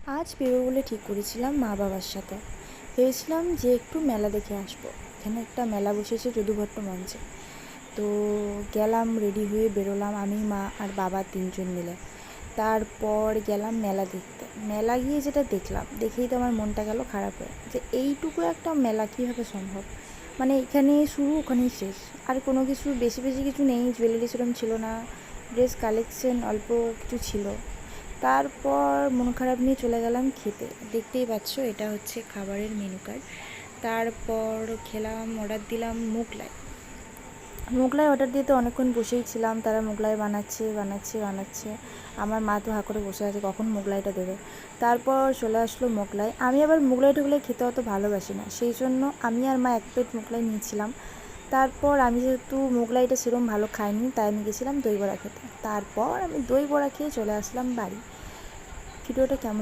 আজ বেরোবো বলে ঠিক করেছিলাম মা বাবার সাথে। ভেবেছিলাম যে একটু মেলা দেখে আসবো। এখানে একটা মেলা বসেছে যদুভট্ট মঞ্চে। তো গেলাম, রেডি হয়ে বেরোলাম আমি, মা আর বাবা 3জন মিলে। তারপর গেলাম মেলা দেখতে। মেলা গিয়ে যেটা দেখলাম, দেখেই তো আমার মনটা গেল খারাপ হয়ে, যে এইটুকু একটা মেলা কীভাবে সম্ভব। মানে এখানে শুরু, ওখানেই শেষ। আর কোনো কিছু বেশি বেশি কিছু নেই, জুয়েলারি সেরকম ছিল না, ড্রেস কালেকশন অল্প কিছু ছিল। তারপর মন খারাপ নিয়ে চলে গেলাম খেতে। দেখতেই পাচ্ছ, এটা হচ্ছে খাবারের মেনু কার্ড। তারপর খেলাম, অর্ডার দিলাম মোগলাই। মোগলাই অর্ডার দিতে অনেকক্ষণ বসেই ছিলাম, তারা মোগলাই বানাচ্ছে বানাচ্ছে বানাচ্ছে। আমার মা তো হাঁ করে বসে আছে কখন মোগলাইটা দেবে। তারপর চলে আসলো মোগলাই। আমি আবার মোগলাই টোগলাই খেতে অত ভালোবাসি না, সেই জন্য আমি আর মা 1 প্লেট মোগলাই নিয়েছিলাম। তারপর আমি যেহেতু মোগলাইটা সেরকম ভালো খাইনি, তাই আমি গেছিলাম দই বড়া খেতে। তারপর আমি দই বড়া খেয়ে চলে আসলাম বাড়ি। ভিডিওটা কেমন